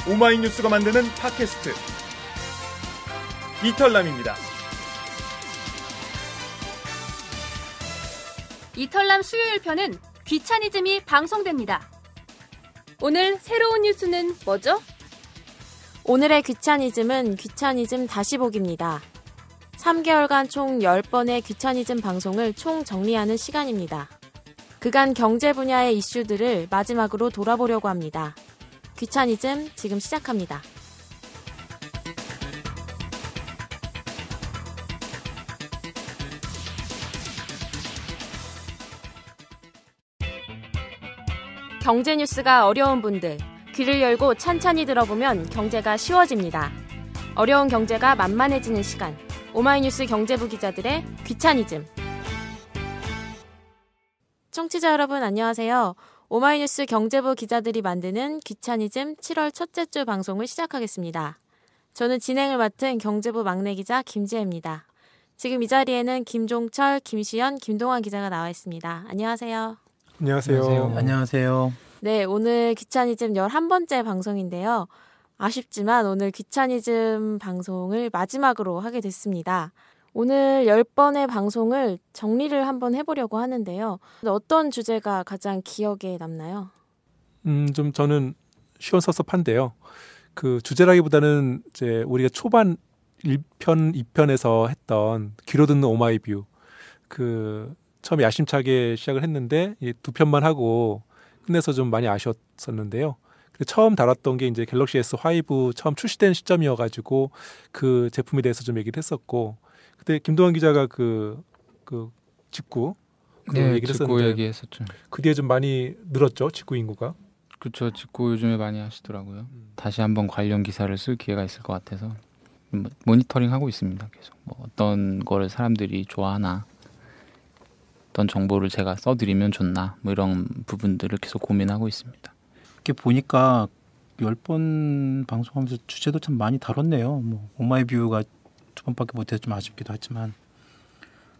오마이뉴스가 만드는 팟캐스트 이털남입니다. 이털남 수요일 편은 귀차니즘이 방송됩니다. 오늘 새로운 뉴스는 뭐죠? 오늘의 귀차니즘은 귀차니즘 다시 보기입니다. 3개월간 총 10번의 귀차니즘 방송을 총 정리하는 시간입니다. 그간 경제 분야의 이슈들을 마지막으로 돌아보려고 합니다. 귀차니즘 지금 시작합니다. 경제 뉴스가 어려운 분들, 귀를 열고 찬찬히 들어보면 경제가 쉬워집니다. 어려운 경제가 만만해지는 시간, 오마이뉴스 경제부 기자들의 귀차니즘. 청취자 여러분 안녕하세요. 오마이뉴스 경제부 기자들이 만드는 귀차니즘 7월 첫째 주 방송을 시작하겠습니다. 저는 진행을 맡은 경제부 막내 기자 김지혜입니다. 지금 이 자리에는 김종철, 김시연, 김동환 기자가 나와 있습니다. 안녕하세요. 안녕하세요. 안녕하세요. 네, 오늘 귀차니즘 11번째 방송인데요. 아쉽지만 오늘 귀차니즘 방송을 마지막으로 하게 됐습니다. 오늘 10번의 방송을 정리를 한번 해보려고 하는데요. 어떤 주제가 가장 기억에 남나요? 좀 저는 시원섭섭한데요. 그 주제라기보다는 이제 우리가 초반 1편, 2편에서 했던 귀로 듣는 오마이뷰, 그 처음에 야심차게 시작을 했는데 두 편만 하고 끝내서 좀 많이 아쉬웠었는데요. 처음 다뤘던 게 이제 갤럭시 S5 처음 출시된 시점이어가지고 그 제품에 대해서 좀 얘기를 했었고, 그때 김동환 기자가 그 직구 얘기를 직구 했었는데 얘기했었죠. 그 뒤에 좀 많이 늘었죠, 직구 인구가. 그렇죠. 직구 요즘에 많이 하시더라고요. 다시 한번 관련 기사를 쓸 기회가 있을 것 같아서 모니터링 하고 있습니다. 계속 어떤 거를 사람들이 좋아하나, 어떤 정보를 제가 써드리면 좋나, 이런 부분들을 계속 고민하고 있습니다. 이렇게 보니까 10번 방송하면서 주제도 참 많이 다뤘네요. 오마이뷰가 2번밖에 못해서 좀 아쉽기도 하지만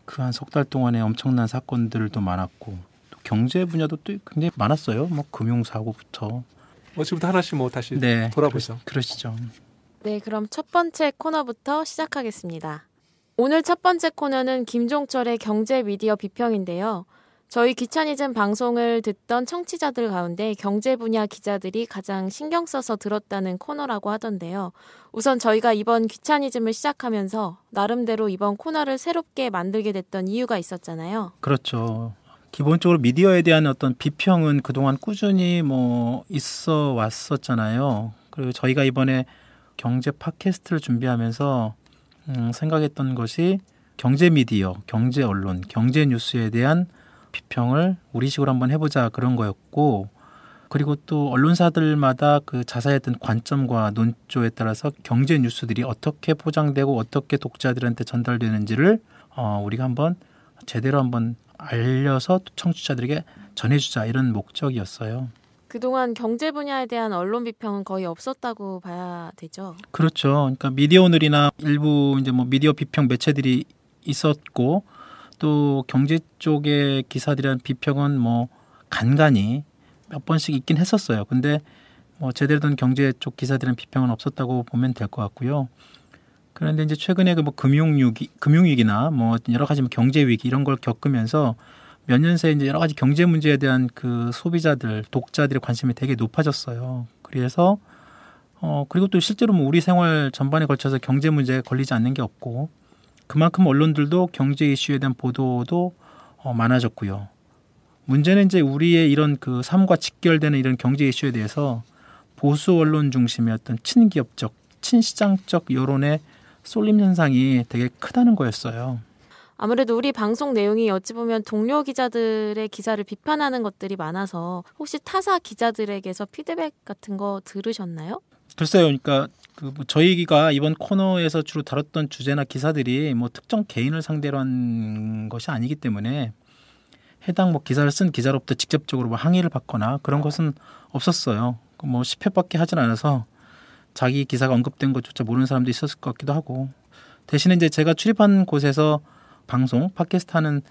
그 한 석 달 동안에 엄청난 사건들도 많았고, 또 경제 분야도 또 굉장히 많았어요. 금융사고부터. 지금부터 하나씩 다시 돌아보죠. 그러시죠. 네, 그럼 첫 번째 코너부터 시작하겠습니다. 오늘 첫 번째 코너는 김종철의 경제 미디어 비평인데요. 저희 귀차니즘 방송을 듣던 청취자들 가운데 경제 분야 기자들이 가장 신경 써서 들었다는 코너라고 하던데요. 우선 저희가 이번 귀차니즘을 시작하면서 나름대로 이번 코너를 새롭게 만들게 됐던 이유가 있었잖아요. 그렇죠. 기본적으로 미디어에 대한 어떤 비평은 그동안 꾸준히 있어 왔었잖아요. 그리고 저희가 이번에 경제 팟캐스트를 준비하면서 생각했던 것이 경제 미디어, 경제 언론, 경제 뉴스에 대한 비평을 우리식으로 한번 해보자, 그런 거였고, 그리고 또 언론사들마다 그 자사했던 관점과 논조에 따라서 경제 뉴스들이 어떻게 포장되고 어떻게 독자들한테 전달되는지를 우리가 한번 제대로 한번 알려서 청취자들에게 전해주자, 이런 목적이었어요. 그동안 경제 분야에 대한 언론 비평은 거의 없었다고 봐야 되죠. 그렇죠. 그러니까 미디어오늘이나 일부 이제 미디어 비평 매체들이 있었고, 또 경제 쪽의 기사들이란 비평은 간간히 몇 번씩 있긴 했었어요. 근데 제대로 된 경제 쪽 기사들이란 비평은 없었다고 보면 될 것 같고요. 그런데 이제 최근에 금융위기나 여러 가지 경제 위기 이런 걸 겪으면서 몇 년 새에 이제 여러 가지 경제 문제에 대한 그 소비자들, 독자들의 관심이 되게 높아졌어요. 그래서 그리고 또 실제로 우리 생활 전반에 걸쳐서 경제 문제에 걸리지 않는 게 없고, 그만큼 언론들도 경제 이슈에 대한 보도도 많아졌고요. 문제는 이제 우리의 이런 그 삶과 직결되는 이런 경제 이슈에 대해서 보수 언론 중심의 어떤 친기업적, 친시장적 여론의 쏠림 현상이 되게 크다는 거였어요. 아무래도 우리 방송 내용이 어찌 보면 동료 기자들의 기사를 비판하는 것들이 많아서 혹시 타사 기자들에게서 피드백 같은 거 들으셨나요? 글쎄요. 그러니까 저희가 이번 코너에서 주로 다뤘던 주제나 기사들이 특정 개인을 상대로 한 것이 아니기 때문에 해당 기사를 쓴 기자로부터 직접적으로 항의를 받거나 그런 것은 없었어요. 10회밖에 하진 않아서 자기 기사가 언급된 것조차 모르는 사람도 있었을 것 같기도 하고, 대신에 이제 제가 출입한 곳에서 방송, 팟캐스트 하는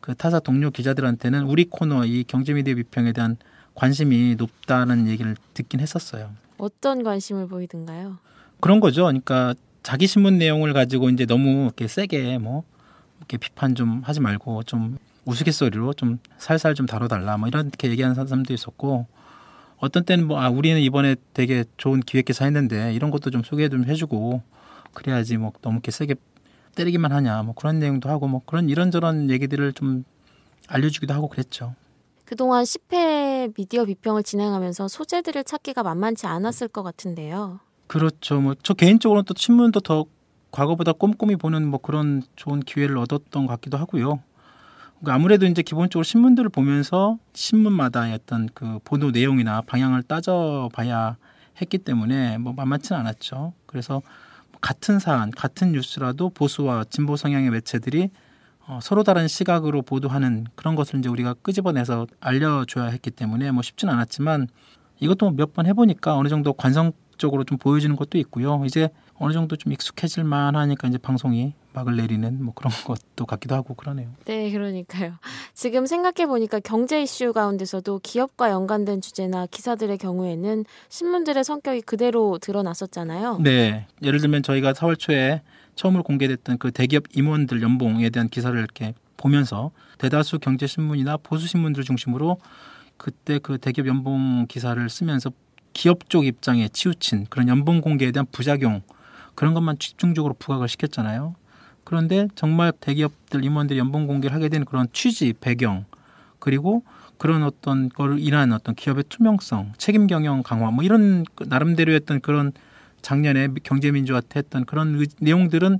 그 타사 동료 기자들한테는 우리 코너 이 경제미디어 비평에 대한 관심이 높다는 얘기를 듣긴 했었어요. 어떤 관심을 보이던가요? 그런 거죠. 그러니까 자기 신문 내용을 가지고 이제 너무 이렇게 세게 뭐 이렇게 비판 좀 하지 말고 좀 우스갯소리로 좀 살살 좀 다뤄달라 뭐 이렇게 얘기하는 사람도 있었고, 어떤 때는 뭐 우리는 이번에 되게 좋은 기획 기사 했는데 이런 것도 좀 소개 좀 해주고 그래야지 뭐 너무 이렇게 세게 때리기만 하냐 뭐 그런 내용도 하고 뭐 그런 이런저런 얘기들을 좀 알려주기도 하고 그랬죠. 그동안 10회 미디어 비평을 진행하면서 소재들을 찾기가 만만치 않았을 것 같은데요. 그렇죠. 뭐 저 개인적으로는 또 신문도 더 과거보다 꼼꼼히 보는 뭐 그런 좋은 기회를 얻었던 것 같기도 하고요. 그러니까 아무래도 이제 기본적으로 신문들을 보면서 신문마다의 어떤 그 보도 내용이나 방향을 따져봐야 했기 때문에 뭐 만만치는 않았죠. 그래서 같은 사안, 같은 뉴스라도 보수와 진보 성향의 매체들이 서로 다른 시각으로 보도하는 그런 것을 이제 우리가 끄집어내서 알려줘야 했기 때문에 뭐 쉽진 않았지만, 이것도 몇 번 해보니까 어느 정도 관성적으로 좀 보여지는 것도 있고요. 이제 어느 정도 좀 익숙해질 만하니까 이제 방송이 막을 내리는 뭐 그런 것도 같기도 하고 그러네요. 네, 그러니까요. 지금 생각해보니까 경제 이슈 가운데서도 기업과 연관된 주제나 기사들의 경우에는 신문들의 성격이 그대로 드러났었잖아요. 네. 예를 들면 저희가 4월 초에 처음으로 공개됐던 그 대기업 임원들 연봉에 대한 기사를 이렇게 보면서 대다수 경제신문이나 보수신문들 중심으로 그때 그 대기업 연봉 기사를 쓰면서 기업 쪽 입장에 치우친 그런 연봉 공개에 대한 부작용, 그런 것만 집중적으로 부각을 시켰잖아요. 그런데 정말 대기업들 임원들이 연봉 공개를 하게 된 그런 취지, 배경, 그리고 그런 어떤 걸 인한 어떤 기업의 투명성, 책임 경영 강화 뭐 이런 나름대로 했던 그런 작년에 경제민주화 때 했던 그런 내용들은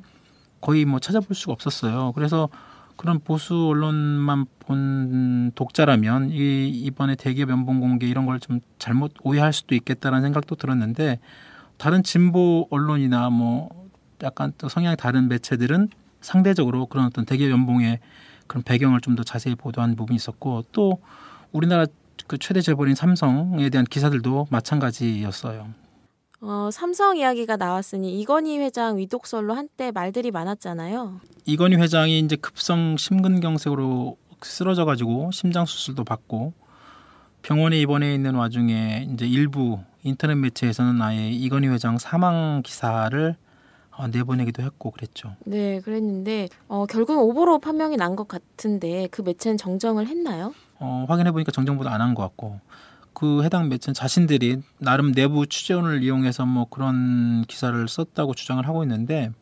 거의 뭐 찾아볼 수가 없었어요. 그래서 그런 보수 언론만 본 독자라면 이번에 대기업 연봉 공개 이런 걸 좀 잘못 오해할 수도 있겠다라는 생각도 들었는데, 다른 진보 언론이나 뭐 약간 또 성향이 다른 매체들은 상대적으로 그런 어떤 대기업 연봉의 그런 배경을 좀 더 자세히 보도한 부분이 있었고, 또 우리나라 그 최대 재벌인 삼성에 대한 기사들도 마찬가지였어요. 삼성 이야기가 나왔으니 이건희 회장 위독설로 한때 말들이 많았잖아요. 이건희 회장이 이제 급성 심근경색으로 쓰러져가지고 심장 수술도 받고 병원에 입원해 있는 와중에 이제 일부 인터넷 매체에서는 아예 이건희 회장 사망 기사를 내보내기도 했고 그랬죠. 네, 그랬는데 결국은 오보로 판명이 난 것 같은데 그 매체는 정정을 했나요? 확인해 보니까 정정보도 안 한 것 같고, 그 해당 매체는 자신들이 나름 내부 취재원을 이용해서 뭐 그런 기사를 썼다고 주장을 하고 있는데,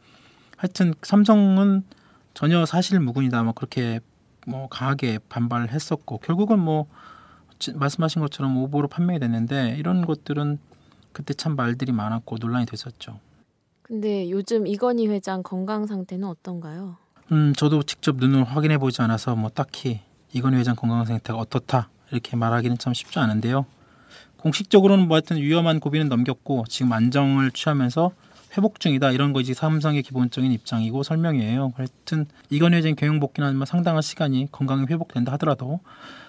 하여튼 삼성은 전혀 사실 무근이다 뭐 그렇게 뭐 강하게 반발을 했었고, 결국은 뭐 말씀하신 것처럼 오보로 판명이 됐는데, 이런 것들은 그때 참 말들이 많았고 논란이 됐었죠. 근데 요즘 이건희 회장 건강 상태는 어떤가요? 저도 직접 눈으로 확인해 보지 않아서 뭐 딱히 이건희 회장 건강 상태가 어떻다 이렇게 말하기는 참 쉽지 않은데요. 공식적으로는 뭐 하여튼 위험한 고비는 넘겼고 지금 안정을 취하면서 회복 중이다, 이런 것이 삼성의 기본적인 입장이고 설명이에요. 하여튼 이건희 회장 경영 복귀는 상당한 시간이, 건강이 회복된다 하더라도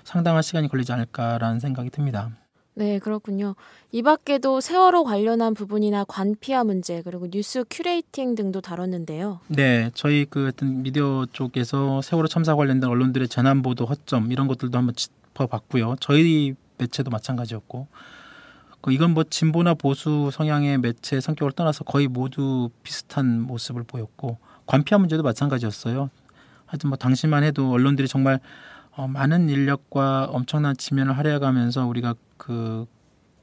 상당한 시간이 걸리지 않을까라는 생각이 듭니다. 네, 그렇군요. 이 밖에도 세월호 관련한 부분이나 관피아 문제, 그리고 뉴스 큐레이팅 등도 다뤘는데요. 네, 저희 그 하여튼 미디어 쪽에서 세월호 참사 관련된 언론들의 재난 보도 허점 이런 것들도 한번 짚어봤고요. 저희 매체도 마찬가지였고, 이건 뭐 진보나 보수 성향의 매체 성격을 떠나서 거의 모두 비슷한 모습을 보였고, 관피아 문제도 마찬가지였어요. 하여튼 뭐 당시만 해도 언론들이 정말 많은 인력과 엄청난 지면을 할애해가면서 우리가 그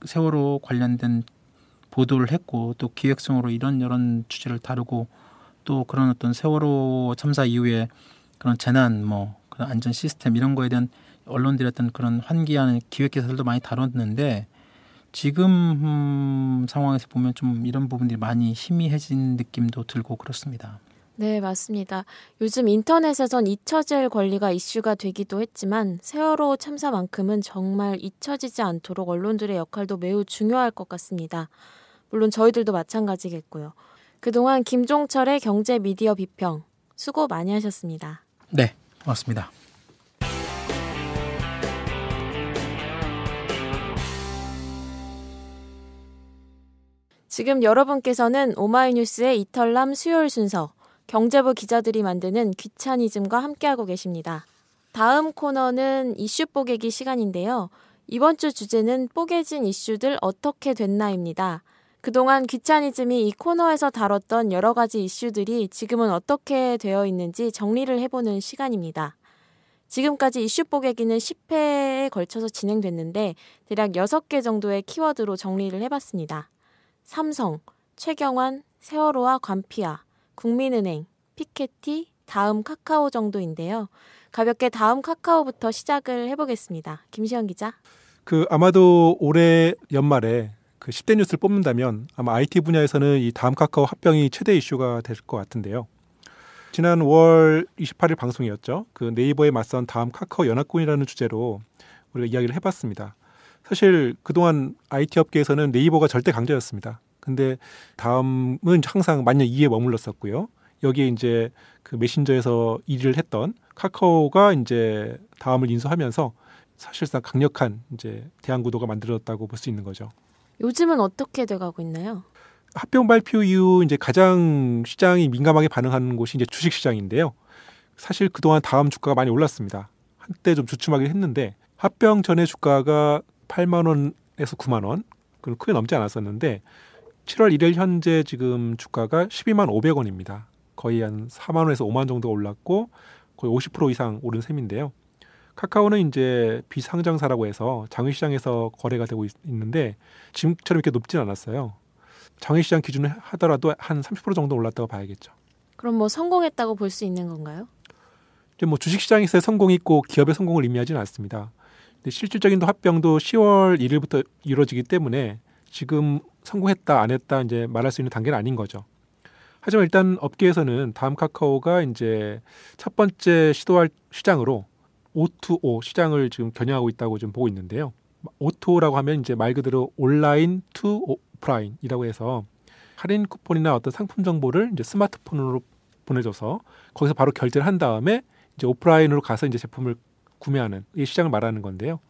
세월호 관련된 보도를 했고, 또 기획성으로 이런 주제를 다루고, 또 그런 어떤 세월호 참사 이후에 그런 재난 뭐 그런 안전 시스템 이런 거에 대한 언론들의 어떤 그런 환기하는 기획 기사들도 많이 다뤘는데, 지금 상황에서 보면 좀 이런 부분들이 많이 희미해진 느낌도 들고 그렇습니다. 네, 맞습니다. 요즘 인터넷에선 잊혀질 권리가 이슈가 되기도 했지만 세월호 참사만큼은 정말 잊혀지지 않도록 언론들의 역할도 매우 중요할 것 같습니다. 물론 저희들도 마찬가지겠고요. 그동안 김종철의 경제 미디어 비평 수고 많이 하셨습니다. 네, 고맙습니다. 지금 여러분께서는 오마이뉴스의 이털남 수요일 순서 경제부 기자들이 만드는 귀차니즘과 함께하고 계십니다. 다음 코너는 이슈 뽀개기 시간인데요. 이번 주 주제는 뽀개진 이슈들 어떻게 됐나입니다. 그동안 귀차니즘이 이 코너에서 다뤘던 여러 가지 이슈들이 지금은 어떻게 되어 있는지 정리를 해보는 시간입니다. 지금까지 이슈 뽀개기는 10회에 걸쳐서 진행됐는데 대략 6개 정도의 키워드로 정리를 해봤습니다. 삼성, 최경환, 세월호와 관피아, 국민은행, 피케티, 다음 카카오 정도인데요. 가볍게 다음 카카오부터 시작을 해보겠습니다. 김시현 기자. 아마도 올해 연말에 10대 뉴스를 뽑는다면 아마 IT 분야에서는 이 다음 카카오 합병이 최대 이슈가 될 것 같은데요. 지난 5월 28일 방송이었죠. 네이버에 맞선 다음 카카오 연합군이라는 주제로 우리가 이야기를 해봤습니다. 사실 그동안 IT 업계에서는 네이버가 절대 강자였습니다. 근데 다음은 항상 만년 2위에 머물렀었고요. 여기에 이제 메신저에서 1위를 했던 카카오가 이제 다음을 인수하면서 사실상 강력한 이제 대항 구도가 만들어졌다고 볼 수 있는 거죠. 요즘은 어떻게 돼가고 있나요? 합병 발표 이후 이제 가장 시장이 민감하게 반응하는 곳이 이제 주식 시장인데요. 사실 그동안 다음 주가가 많이 올랐습니다. 한때 좀 주춤하긴 했는데 합병 전에 주가가 8만 원에서 9만 원, 그건 크게 넘지 않았었는데 7월 1일 현재 지금 주가가 12만 500원입니다. 거의 한 4만 원에서 5만 원 정도가 올랐고 거의 50% 이상 오른 셈인데요. 카카오는 이제 비상장사라고 해서 장외시장에서 거래가 되고 있는데 지금처럼 이렇게 높진 않았어요. 장외시장 기준으로 하더라도 한 30% 정도 올랐다고 봐야겠죠. 그럼 성공했다고 볼 수 있는 건가요? 이제 주식시장에서의 성공이 꼭 기업의 성공을 의미하지는 않습니다. 근데 실질적인 합병도 10월 1일부터 이루어지기 때문에 지금 성공했다 안 했다 이제 말할 수 있는 단계는 아닌 거죠. 하지만 일단 업계에서는 다음 카카오가 이제 첫 번째 시도할 시장으로 O2O 시장을 지금 겨냥하고 있다고 좀 보고 있는데요. O2O라고 하면 이제 말 그대로 온라인 투 오프라인이라고 해서 할인 쿠폰이나 어떤 상품 정보를 이제 스마트폰으로 보내줘서 거기서 바로 결제를 한 다음에 이제 오프라인으로 가서 이제 제품을 구매하는 이 시장을 말하는 건데요.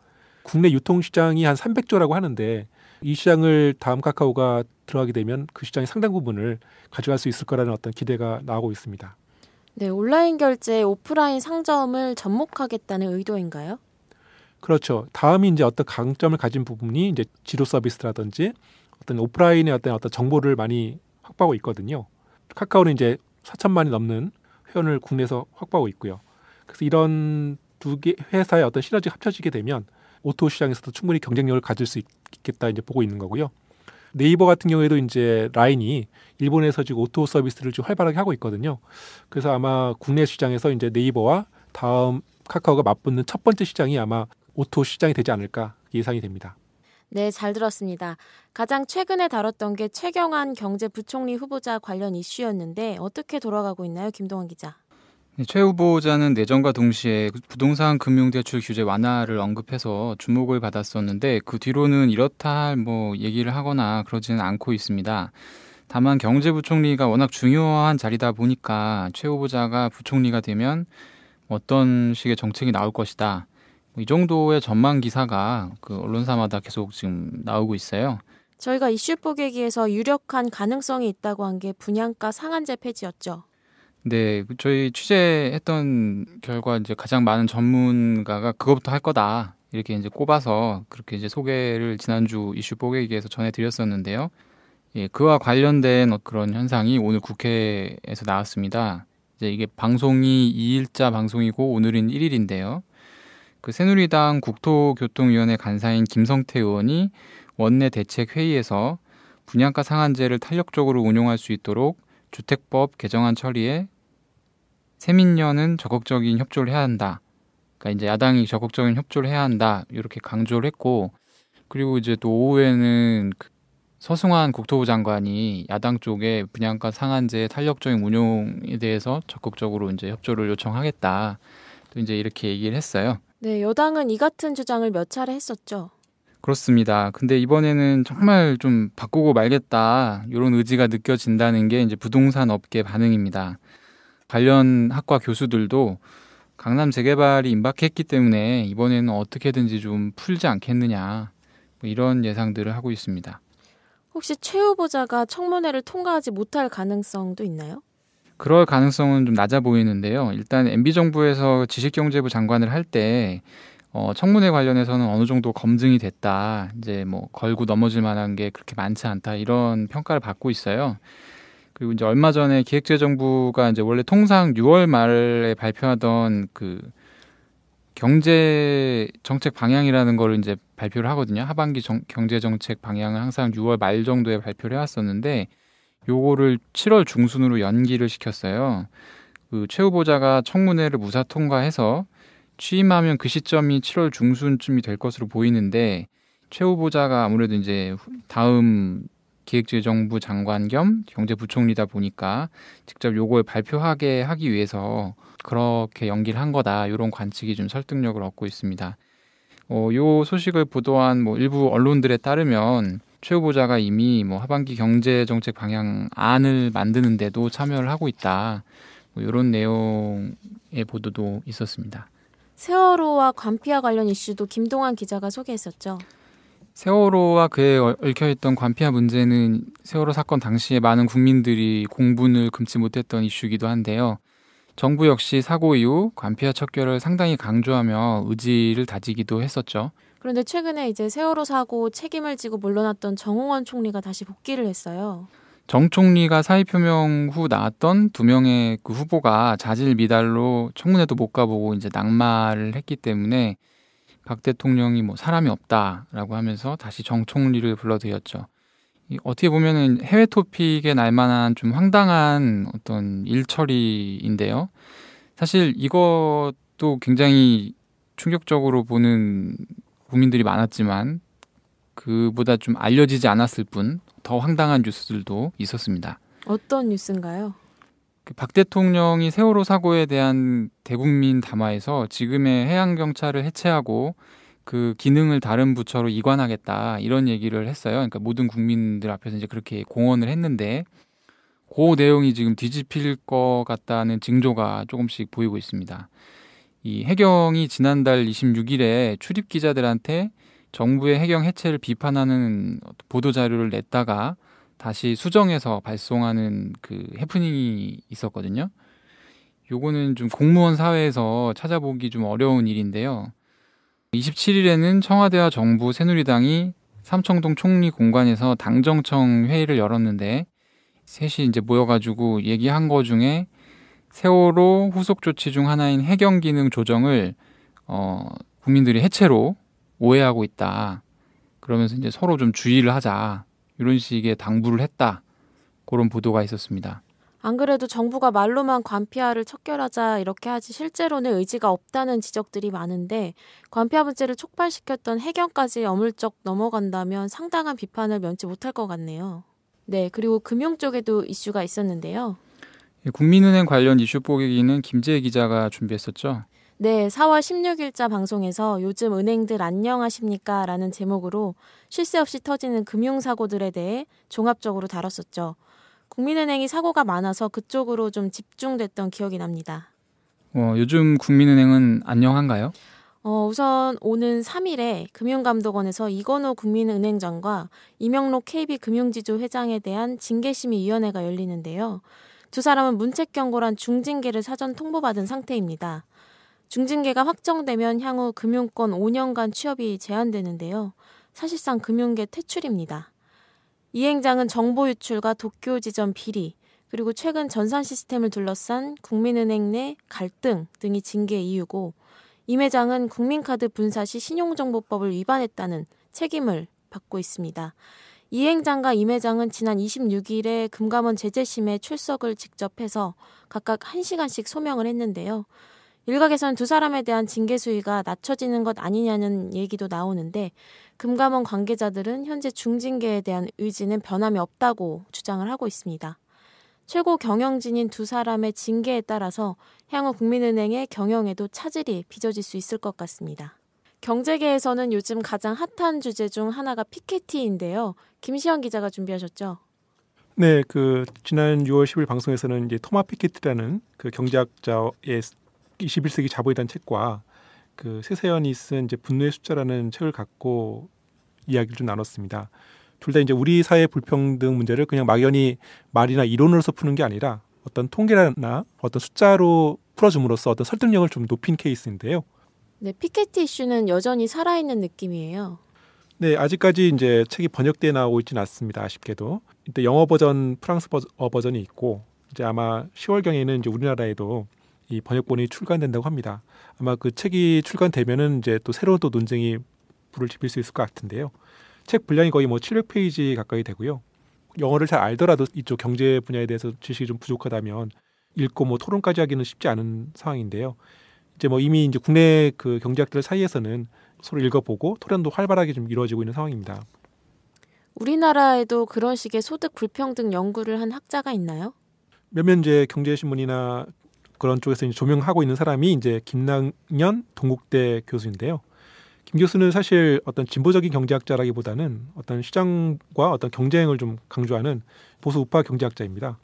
국내 유통 시장이 한 300조라고 하는데 이 시장을 다음 카카오가 들어가게 되면 그 시장의 상당 부분을 가져갈 수 있을 거라는 어떤 기대가 나오고 있습니다. 네, 온라인 결제, 오프라인 상점을 접목하겠다는 의도인가요? 그렇죠. 다음이 이제 어떤 강점을 가진 부분이 이제 지도 서비스라든지 어떤 오프라인의 어떤 정보를 많이 확보하고 있거든요. 카카오는 이제 4천만이 넘는 회원을 국내에서 확보하고 있고요. 그래서 이런 두 개 회사의 어떤 시너지가 합쳐지게 되면 오토 시장에서도 충분히 경쟁력을 가질 수 있겠다 이제 보고 있는 거고요. 네이버 같은 경우에도 이제 라인이 일본에서 지금 오토 서비스를 좀 활발하게 하고 있거든요. 그래서 아마 국내 시장에서 이제 네이버와 다음 카카오가 맞붙는 첫 번째 시장이 아마 오토 시장이 되지 않을까 예상이 됩니다. 네, 잘 들었습니다. 가장 최근에 다뤘던 게 최경환 경제부총리 후보자 관련 이슈였는데 어떻게 돌아가고 있나요, 김동환 기자? 최 후보자는 내정과 동시에 부동산 금융대출 규제 완화를 언급해서 주목을 받았었는데 그 뒤로는 이렇다 할 얘기를 하거나 그러지는 않고 있습니다. 다만 경제부총리가 워낙 중요한 자리다 보니까 최 후보자가 부총리가 되면 어떤 식의 정책이 나올 것이다. 이 정도의 전망 기사가 언론사마다 계속 지금 나오고 있어요. 저희가 이슈 뽀개기에서 유력한 가능성이 있다고 한 게 분양가 상한제 폐지였죠. 네, 저희 취재했던 결과 이제 가장 많은 전문가가 그거부터 할 거다 이렇게 이제 꼽아서 그렇게 이제 소개를 지난주 이슈 뽀개기에서 전해드렸었는데요. 예, 그와 관련된 그런 현상이 오늘 국회에서 나왔습니다. 이제 이게 방송이 2일자 방송이고 오늘은 1일인데요. 새누리당 국토교통위원회 간사인 김성태 의원이 원내 대책회의에서 분양가 상한제를 탄력적으로 운용할 수 있도록 주택법 개정안 처리에 세민련은 적극적인 협조를 해야 한다. 그러니까 이제 야당이 적극적인 협조를 해야 한다. 이렇게 강조를 했고, 그리고 이제 또 오후에는 서승환 국토부 장관이 야당 쪽에 분양가 상한제 탄력적인 운용에 대해서 적극적으로 이제 협조를 요청하겠다. 또 이제 이렇게 얘기를 했어요. 네, 여당은 이 같은 주장을 몇 차례 했었죠. 그렇습니다. 근데 이번에는 정말 좀 바꾸고 말겠다 이런 의지가 느껴진다는 게 이제 부동산 업계 반응입니다. 관련 학과 교수들도 강남 재개발이 임박했기 때문에 이번에는 어떻게든지 좀 풀지 않겠느냐 이런 예상들을 하고 있습니다. 혹시 최 후보자가 청문회를 통과하지 못할 가능성도 있나요? 그럴 가능성은 좀 낮아 보이는데요. 일단 MB정부에서 지식경제부 장관을 할 때 청문회 관련해서는 어느 정도 검증이 됐다. 이제 뭐 걸고 넘어질 만한 게 그렇게 많지 않다. 이런 평가를 받고 있어요. 그리고 이제 얼마 전에 기획재정부가 이제 원래 통상 6월 말에 발표하던 그 경제 정책 방향이라는 거를 이제 발표를 하거든요. 하반기 경제 정책 방향을 항상 6월 말 정도에 발표를 해왔었는데 요거를 7월 중순으로 연기를 시켰어요. 그 최 후보자가 청문회를 무사 통과해서 취임하면 그 시점이 7월 중순쯤이 될 것으로 보이는데 최 후보자가 아무래도 이제 다음 기획재정부 장관 겸 경제부총리다 보니까 직접 요걸 발표하게 하기 위해서 그렇게 연기를 한 거다. 이런 관측이 좀 설득력을 얻고 있습니다. 요 소식을 보도한 뭐 일부 언론들에 따르면 최 후보자가 이미 뭐 하반기 경제정책 방향 안을 만드는데도 참여를 하고 있다. 뭐 이런 내용의 보도도 있었습니다. 세월호와 관피아 관련 이슈도 김동완 기자가 소개했었죠. 세월호와 그에 얽혀있던 관피아 문제는 세월호 사건 당시에 많은 국민들이 공분을 금치 못했던 이슈이기도 한데요. 정부 역시 사고 이후 관피아 척결을 상당히 강조하며 의지를 다지기도 했었죠. 그런데 최근에 이제 세월호 사고 책임을 지고 물러났던 정홍원 총리가 다시 복귀를 했어요. 정 총리가 사의 표명 후 나왔던 2명의 그 후보가 자질 미달로 청문회도 못 가보고 이제 낙마를 했기 때문에 박 대통령이 뭐 사람이 없다라고 하면서 다시 정 총리를 불러들였죠. 어떻게 보면은 해외 토픽에 날만한 좀 황당한 어떤 일처리인데요. 사실 이것도 굉장히 충격적으로 보는 국민들이 많았지만 그보다 좀 알려지지 않았을 뿐 더 황당한 뉴스들도 있었습니다. 어떤 뉴스인가요? 박 대통령이 세월호 사고에 대한 대국민 담화에서 지금의 해양경찰을 해체하고 그 기능을 다른 부처로 이관하겠다 이런 얘기를 했어요. 그러니까 모든 국민들 앞에서 이제 그렇게 공언을 했는데 그 내용이 지금 뒤집힐 것 같다는 징조가 조금씩 보이고 있습니다. 이 해경이 지난달 26일에 출입 기자들한테 정부의 해경 해체를 비판하는 보도 자료를 냈다가 다시 수정해서 발송하는 그 해프닝이 있었거든요. 요거는 좀 공무원 사회에서 찾아보기 좀 어려운 일인데요. 27일에는 청와대와 정부 새누리당이 삼청동 총리 공관에서 당정청 회의를 열었는데 셋이 이제 모여가지고 얘기한 거 중에 세월호 후속 조치 중 하나인 해경 기능 조정을 국민들이 해체로 오해하고 있다. 그러면서 이제 서로 좀 주의를 하자. 이런 식의 당부를 했다. 그런 보도가 있었습니다. 안 그래도 정부가 말로만 관피아를 척결하자 이렇게 하지 실제로는 의지가 없다는 지적들이 많은데 관피아 문제를 촉발시켰던 해경까지 어물쩍 넘어간다면 상당한 비판을 면치 못할 것 같네요. 네, 그리고 금융 쪽에도 이슈가 있었는데요. 국민은행 관련 이슈 뽀개기는 김재희 기자가 준비했었죠. 네, 4월 16일자 방송에서 요즘 은행들 안녕하십니까? 라는 제목으로 쉴 새 없이 터지는 금융사고들에 대해 종합적으로 다뤘었죠. 국민은행이 사고가 많아서 그쪽으로 좀 집중됐던 기억이 납니다. 요즘 국민은행은 안녕한가요? 우선 오는 3일에 금융감독원에서 이건호 국민은행장과 이명록 KB금융지주 회장에 대한 징계심의위원회가 열리는데요. 두 사람은 문책경고란 중징계를 사전 통보받은 상태입니다. 중징계가 확정되면 향후 금융권 5년간 취업이 제한되는데요. 사실상 금융계 퇴출입니다. 이 행장은 정보 유출과 도쿄 지점 비리, 그리고 최근 전산 시스템을 둘러싼 국민은행 내 갈등 등이 징계 이유고 임 회장은 국민카드 분사 시 신용정보법을 위반했다는 책임을 받고 있습니다. 이 행장과 임 회장은 지난 26일에 금감원 제재심에 출석을 직접 해서 각각 1시간씩 소명을 했는데요. 일각에서는 두 사람에 대한 징계 수위가 낮춰지는 것 아니냐는 얘기도 나오는데 금감원 관계자들은 현재 중징계에 대한 의지는 변함이 없다고 주장을 하고 있습니다. 최고 경영진인 두 사람의 징계에 따라서 향후 국민은행의 경영에도 차질이 빚어질 수 있을 것 같습니다. 경제계에서는 요즘 가장 핫한 주제 중 하나가 피케티인데요. 김시현 기자가 준비하셨죠? 네, 그 지난 6월 10일 방송에서는 이제 토마 피케티라는 그 경제학자의 21세기 자본이라는 책과 그 세세연이 쓴 이제 분노의 숫자라는 책을 갖고 이야기를 좀 나눴습니다. 둘 다 이제 우리 사회 불평등 문제를 그냥 막연히 말이나 이론으로서 푸는 게 아니라 어떤 통계나 어떤 숫자로 풀어줌으로써 어떤 설득력을 좀 높인 케이스인데요. 네, 피케티 이슈는 여전히 살아있는 느낌이에요. 네, 아직까지 이제 책이 번역돼 나오고 있지는 않습니다. 아쉽게도. 이때 영어 버전, 프랑스 버전이 있고 이제 아마 10월경에는 이제 우리나라에도 이 번역본이 출간된다고 합니다. 아마 그 책이 출간되면은 이제 또 새로운 또 논쟁이 불을 지필 수 있을 것 같은데요. 책 분량이 거의 뭐 700페이지 가까이 되고요. 영어를 잘 알더라도 이쪽 경제 분야에 대해서 지식이 좀 부족하다면 읽고 뭐 토론까지 하기는 쉽지 않은 상황인데요. 이제 뭐 이미 이제 국내 그 경제학들 사이에서는 서로 읽어보고 토론도 활발하게 좀 이루어지고 있는 상황입니다. 우리나라에도 그런 식의 소득 불평등 연구를 한 학자가 있나요? 몇몇 이제 경제신문이나 그런 쪽에서 이제 조명하고 있는 사람이 이제 김낙년 동국대 교수인데요. 김 교수는 사실 어떤 진보적인 경제학자라기보다는 어떤 시장과 어떤 경쟁을 좀 강조하는 보수 우파 경제학자입니다.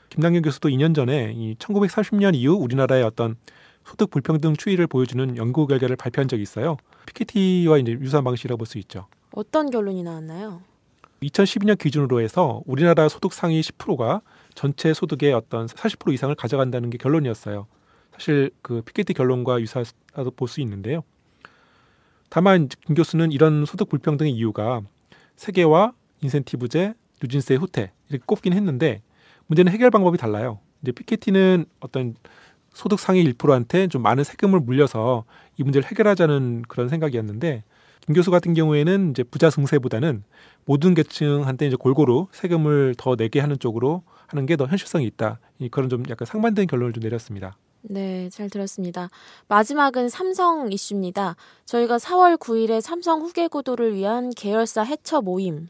김낙년 교수도 2년 전에 이 1940년 이후 우리나라의 어떤 소득 불평등 추이를 보여주는 연구 결과를 발표한 적이 있어요. 피케티와 이제 유사한 방식이라고 볼 수 있죠. 어떤 결론이 나왔나요? 2012년 기준으로 해서 우리나라 소득 상위 10%가 전체 소득의 어떤 40% 이상을 가져간다는 게 결론이었어요. 사실 그 피케티 결론과 유사하다고 볼 수 있는데요. 다만 김 교수는 이런 소득 불평등의 이유가 세계화, 인센티브제, 누진세 후퇴 이렇게 꼽긴 했는데 문제는 해결 방법이 달라요. 이제 피케티는 어떤 소득 상위 1%한테 좀 많은 세금을 물려서 이 문제를 해결하자는 그런 생각이었는데 김 교수 같은 경우에는 이제 부자 증세보다는 모든 계층한테 이제 골고루 세금을 더 내게 하는 쪽으로 하는 게 더 현실성이 있다. 그런 좀 약간 상반된 결론을 좀 내렸습니다. 네, 잘 들었습니다. 마지막은 삼성 이슈입니다. 저희가 4월 9일에 삼성 후계 구도를 위한 계열사 해처 모임을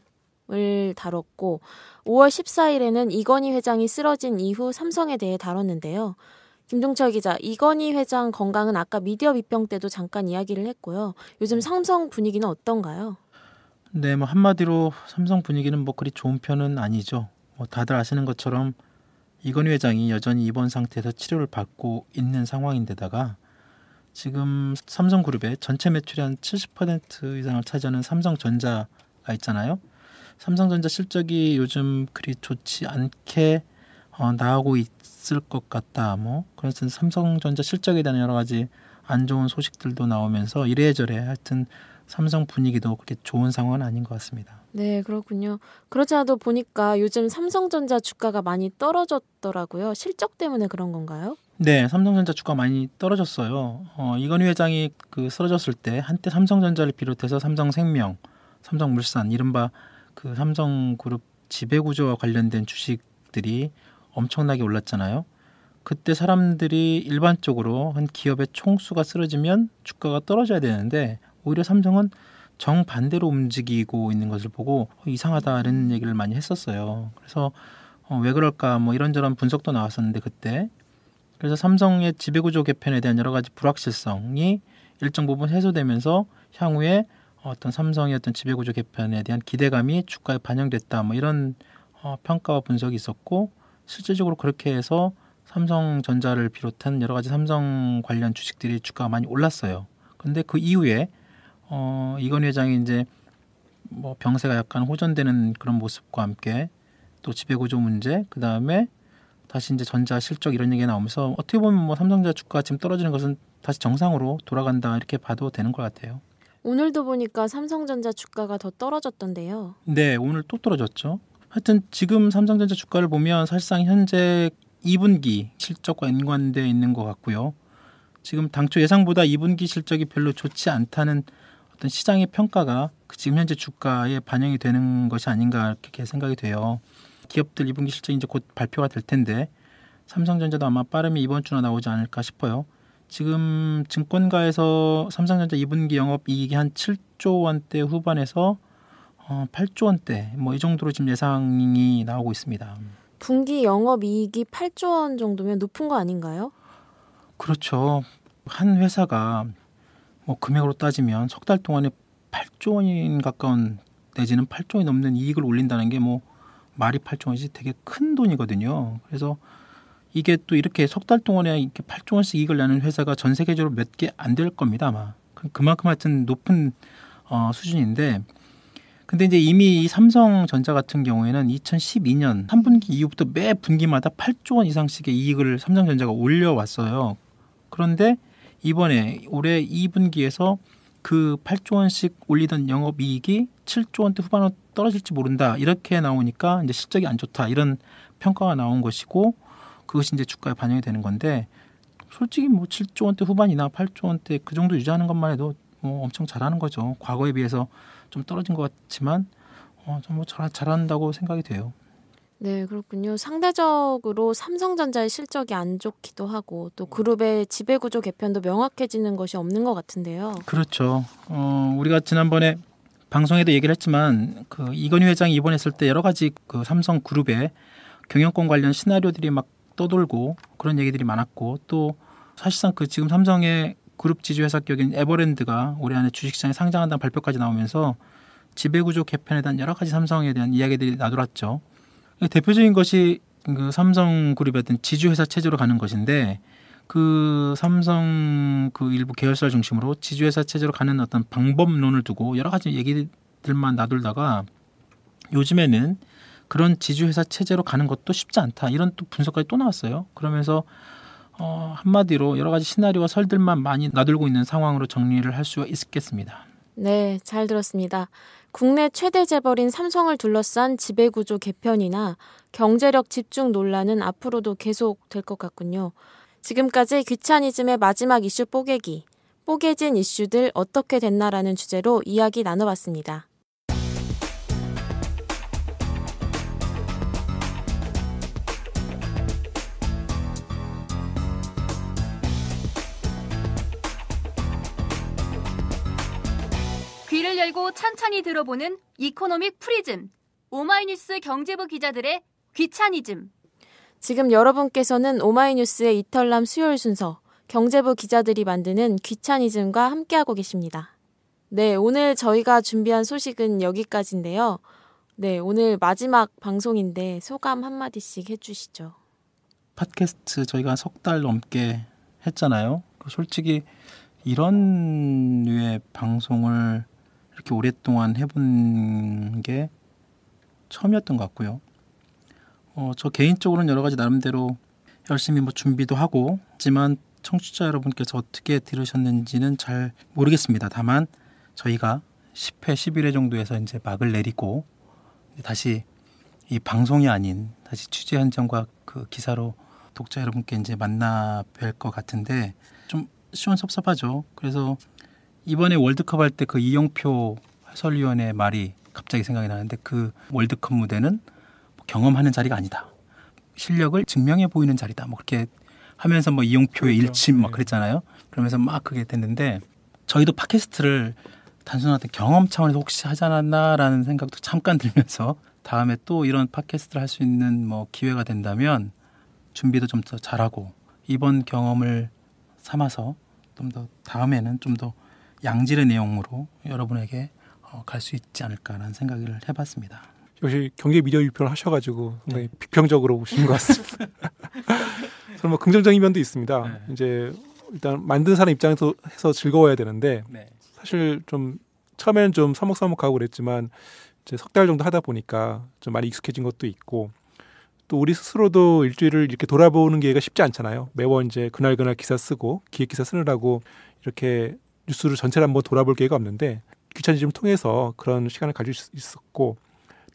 다뤘고 5월 14일에는 이건희 회장이 쓰러진 이후 삼성에 대해 다뤘는데요. 김종철 기자, 이건희 회장 건강은 아까 미디어 비평 때도 잠깐 이야기를 했고요. 요즘 삼성 분위기는 어떤가요? 네, 뭐 한마디로 삼성 분위기는 뭐 그리 좋은 편은 아니죠. 뭐 다들 아시는 것처럼 이건희 회장이 여전히 입원 상태에서 치료를 받고 있는 상황인데다가 지금 삼성그룹의 전체 매출의 한 70% 이상을 차지하는 삼성전자가 있잖아요. 삼성전자 실적이 요즘 그리 좋지 않게 나오고 있을 것 같다. 뭐 그래서 삼성전자 실적에 대한 여러 가지 안 좋은 소식들도 나오면서 이래저래 하여튼 삼성 분위기도 그렇게 좋은 상황은 아닌 것 같습니다. 네, 그렇군요. 그렇지 않아도 보니까 요즘 삼성전자 주가가 많이 떨어졌더라고요. 실적 때문에 그런 건가요? 네, 삼성전자 주가 많이 떨어졌어요. 이건희 회장이 그 쓰러졌을 때 한때 삼성전자를 비롯해서 삼성생명, 삼성물산, 이른바 그 삼성그룹 지배구조와 관련된 주식들이 엄청나게 올랐잖아요. 그때 사람들이 일반적으로 한 기업의 총수가 쓰러지면 주가가 떨어져야 되는데 오히려 삼성은 정반대로 움직이고 있는 것을 보고 이상하다는 얘기를 많이 했었어요. 그래서 왜 그럴까 뭐 이런저런 분석도 나왔었는데 그때 그래서 삼성의 지배구조 개편에 대한 여러 가지 불확실성이 일정 부분 해소되면서 향후에 어떤 삼성의 어떤 지배구조 개편에 대한 기대감이 주가에 반영됐다 뭐 이런 평가와 분석이 있었고 실질적으로 그렇게 해서 삼성전자를 비롯한 여러 가지 삼성 관련 주식들이 주가가 많이 올랐어요. 근데 그 이후에 이건희 회장이 이제 뭐 병세가 약간 호전되는 그런 모습과 함께 또 지배구조 문제, 그 다음에 다시 이제 전자 실적 이런 얘기가 나오면서 어떻게 보면 뭐 삼성전자 주가가 지금 떨어지는 것은 다시 정상으로 돌아간다 이렇게 봐도 되는 것 같아요. 오늘도 보니까 삼성전자 주가가 더 떨어졌던데요. 네, 오늘 또 떨어졌죠. 하여튼 지금 삼성전자 주가를 보면 사실상 현재 2분기 실적과 연관되어 있는 것 같고요. 지금 당초 예상보다 2분기 실적이 별로 좋지 않다는 어떤 시장의 평가가 지금 현재 주가에 반영이 되는 것이 아닌가 이렇게 생각이 돼요. 기업들 2분기 실적이 이제 곧 발표가 될 텐데 삼성전자도 아마 빠르면 이번 주나 나오지 않을까 싶어요. 지금 증권가에서 삼성전자 2분기 영업이익이 한 7조 원대 후반에서 8조 원대 뭐 이 정도로 지금 예상이 나오고 있습니다. 분기 영업이익이 8조 원 정도면 높은 거 아닌가요? 그렇죠. 한 회사가 뭐 금액으로 따지면 석 달 동안에 8조 원인 가까운 내지는 8조 원이 넘는 이익을 올린다는 게 뭐 말이 8조 원이지 되게 큰 돈이거든요. 그래서 이게 또 이렇게 석 달 동안에 이렇게 8조 원씩 이익을 내는 회사가 전 세계적으로 몇 개 안 될 겁니다, 아마. 그만큼 하여튼 높은 수준인데 근데 이제 이미 이 삼성전자 같은 경우에는 2012년 3분기 이후부터 매 분기마다 8조 원 이상씩의 이익을 삼성전자가 올려왔어요. 그런데 이번에 올해 2분기에서 그 8조 원씩 올리던 영업이익이 7조 원대 후반으로 떨어질지 모른다. 이렇게 나오니까 이제 실적이 안 좋다. 이런 평가가 나온 것이고 그것이 이제 주가에 반영이 되는 건데 솔직히 뭐 7조 원대 후반이나 8조 원대 그 정도 유지하는 것만 해도 뭐 엄청 잘하는 거죠. 과거에 비해서 좀 떨어진 것 같지만 좀 뭐 잘한다고 생각이 돼요. 네, 그렇군요. 상대적으로 삼성전자의 실적이 안 좋기도 하고 또 그룹의 지배구조 개편도 명확해지는 것이 없는 것 같은데요. 그렇죠. 우리가 지난번에 방송에도 얘기를 했지만 그 이건희 회장이 입원했을 때 여러 가지 그 삼성 그룹의 경영권 관련 시나리오들이 막 떠돌고 그런 얘기들이 많았고 또 사실상 그 지금 삼성의 그룹 지주회사 격인 에버랜드가 올해 안에 주식시장에 상장한다는 발표까지 나오면서 지배구조 개편에 대한 여러 가지 삼성에 대한 이야기들이 나돌았죠. 대표적인 것이 그 삼성그룹의 어떤 지주회사 체제로 가는 것인데 그 삼성 그 일부 계열사를 중심으로 지주회사 체제로 가는 어떤 방법론을 두고 여러 가지 얘기들만 나돌다가 요즘에는 그런 지주회사 체제로 가는 것도 쉽지 않다. 이런 또 분석까지 또 나왔어요. 그러면서 한마디로 여러 가지 시나리오와 설들만 많이 나돌고 있는 상황으로 정리를 할 수가 있겠습니다. 네, 잘 들었습니다. 국내 최대 재벌인 삼성을 둘러싼 지배구조 개편이나 경제력 집중 논란은 앞으로도 계속될 것 같군요. 지금까지 귀차니즘의 마지막 이슈 뽀개진 이슈들 어떻게 됐나라는 주제로 이야기 나눠봤습니다. 귀를 열고 찬찬히 들어보는 이코노믹 프리즘, 오마이뉴스 경제부 기자들의 귀차니즘. 지금 여러분께서는 오마이뉴스의 이털남 수요일 순서, 경제부 기자들이 만드는 귀차니즘과 함께하고 계십니다. 네, 오늘 저희가 준비한 소식은 여기까지인데요. 네, 오늘 마지막 방송인데 소감 한마디씩 해주시죠. 팟캐스트 저희가 석 달 넘게 했잖아요. 솔직히 이런 류의 방송을 이렇게 오랫동안 해본 게 처음이었던 것 같고요. 저 개인적으로는 여러 가지 나름대로 열심히 뭐 준비도 하고 했지만 청취자 여러분께서 어떻게 들으셨는지는 잘 모르겠습니다. 다만 저희가 10회, 11회 정도에서 이제 막을 내리고 다시 이 방송이 아닌 다시 취재 현장과 그 기사로 독자 여러분께 이제 만나 뵐 것 같은데 좀 시원섭섭하죠. 그래서 이번에 월드컵 할 때 그 이영표 해설위원의 말이 갑자기 생각이 나는데 그 월드컵 무대는 경험하는 자리가 아니다. 실력을 증명해 보이는 자리다. 뭐 그렇게 하면서 뭐 이영표의 그렇죠. 일침 막 그랬잖아요. 그러면서 막 그게 됐는데 저희도 팟캐스트를 단순한 경험 차원에서 혹시 하지 않았나라는 생각도 잠깐 들면서 다음에 또 이런 팟캐스트를 할 수 있는 뭐 기회가 된다면 준비도 좀 더 잘하고 이번 경험을 삼아서 좀 더 다음에는 좀 더 양질의 내용으로 여러분에게 갈 수 있지 않을까라는 생각을 해봤습니다. 역시 경제 미디어 비평을 하셔가지고 상당히 비평적으로 보시는 것 같습니다. 저는 뭐 긍정적인 면도 있습니다. 네. 이제 일단 만든 사람 입장에서 해서 즐거워야 되는데 네. 사실 좀 처음에는 좀 서먹서먹하고 그랬지만 이제 석 달 정도 하다 보니까 좀 많이 익숙해진 것도 있고 또 우리 스스로도 일주일을 이렇게 돌아보는 기회가 쉽지 않잖아요. 매번 이제 그날 기사 쓰고 기획 기사 쓰느라고 이렇게 뉴스를 전체를 한번 돌아볼 기회가 없는데 귀차니즘을 통해서 그런 시간을 가질 수 있었고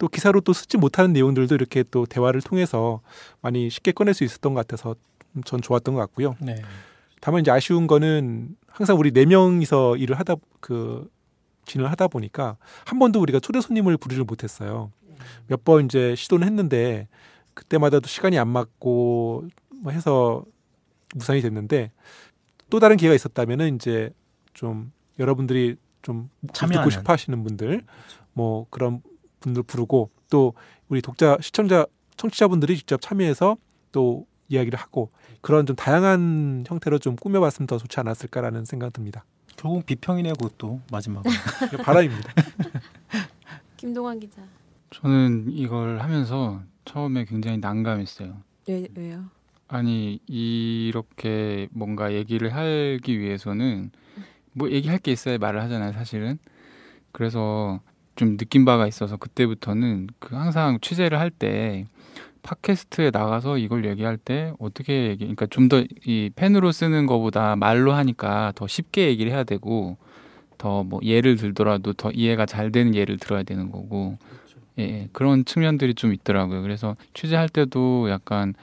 또 기사로 또 쓰지 못하는 내용들도 이렇게 또 대화를 통해서 많이 쉽게 꺼낼 수 있었던 것 같아서 전 좋았던 것 같고요. 네. 다만 이제 아쉬운 거는 항상 우리 4명이서 일을 진을 하다 보니까 한 번도 우리가 초대 손님을 부르지를 못했어요. 몇 번 이제 시도는 했는데 그때마다도 시간이 안 맞고 뭐 해서 무산이 됐는데 또 다른 기회가 있었다면은 이제 좀 여러분들이 좀 듣고 싶어 하시는 분들 뭐 그런 분들 부르고 또 우리 독자, 시청자, 청취자분들이 직접 참여해서 또 이야기를 하고 그런 좀 다양한 형태로 좀 꾸며봤으면 더 좋지 않았을까라는 생각 듭니다. 결국 비평이네요, 그것도 마지막은. 바람입니다. 김동환 기자. 저는 이걸 하면서 처음에 굉장히 난감했어요. 왜요? 아니 이렇게 뭔가 얘기를 하기 위해서는 뭐 얘기할 게 있어야 말을 하잖아요, 사실은. 그래서 좀 느낀 바가 있어서 그때부터는 그 항상 취재를 할 때 팟캐스트에 나가서 이걸 얘기할 때 어떻게 그러니까 좀 더 이 펜으로 쓰는 것보다 말로 하니까 더 쉽게 얘기를 해야 되고 더 뭐 예를 들더라도 더 이해가 잘 되는 예를 들어야 되는 거고 예, 그런 측면들이 좀 있더라고요. 그래서 취재할 때도 약간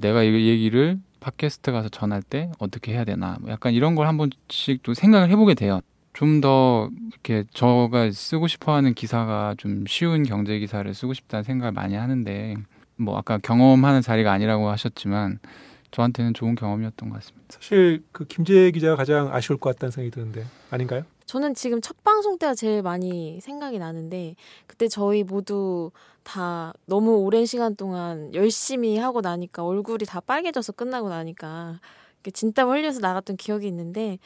내가 이 얘기를 팟캐스트 가서 전할 때 어떻게 해야 되나 약간 이런 걸 한 번씩 또 생각을 해보게 돼요. 좀 더 이렇게 저가 쓰고 싶어하는 기사가 좀 쉬운 경제 기사를 쓰고 싶다는 생각을 많이 하는데 뭐 아까 경험하는 자리가 아니라고 하셨지만 저한테는 좋은 경험이었던 것 같습니다. 사실 그 김재 기자가 가장 아쉬울 것 같다는 생각이 드는데 아닌가요? 저는 지금 첫 방송 때가 제일 많이 생각이 나는데 그때 저희 모두 다 너무 오랜 시간 동안 열심히 하고 나니까 얼굴이 다 빨개져서 끝나고 나니까 진땀 흘려서 나갔던 기억이 있는데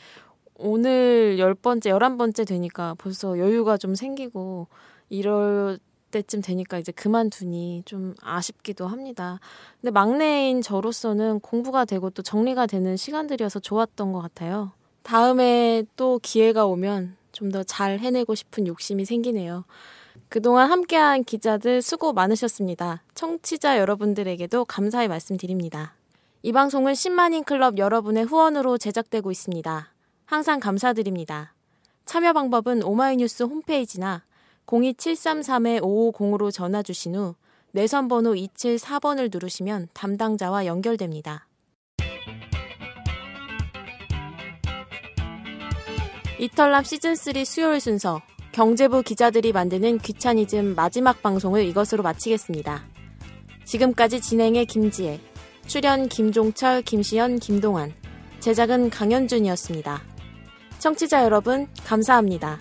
오늘 10번째, 11번째 되니까 벌써 여유가 좀 생기고 이럴 때쯤 되니까 이제 그만두니 좀 아쉽기도 합니다. 근데 막내인 저로서는 공부가 되고 또 정리가 되는 시간들이어서 좋았던 것 같아요. 다음에 또 기회가 오면 좀 더 잘 해내고 싶은 욕심이 생기네요. 그동안 함께한 기자들 수고 많으셨습니다. 청취자 여러분들에게도 감사의 말씀드립니다. 이 방송은 10만인 클럽 여러분의 후원으로 제작되고 있습니다. 항상 감사드립니다. 참여 방법은 오마이뉴스 홈페이지나 02733-5505로 전화 주신 후 내선번호 274번을 누르시면 담당자와 연결됩니다. 이털남 시즌3 수요일 순서 경제부 기자들이 만드는 귀차니즘 마지막 방송을 이것으로 마치겠습니다. 지금까지 진행의 김지혜, 출연 김종철, 김시연, 김동환, 제작은 강현준이었습니다. 청취자 여러분 감사합니다.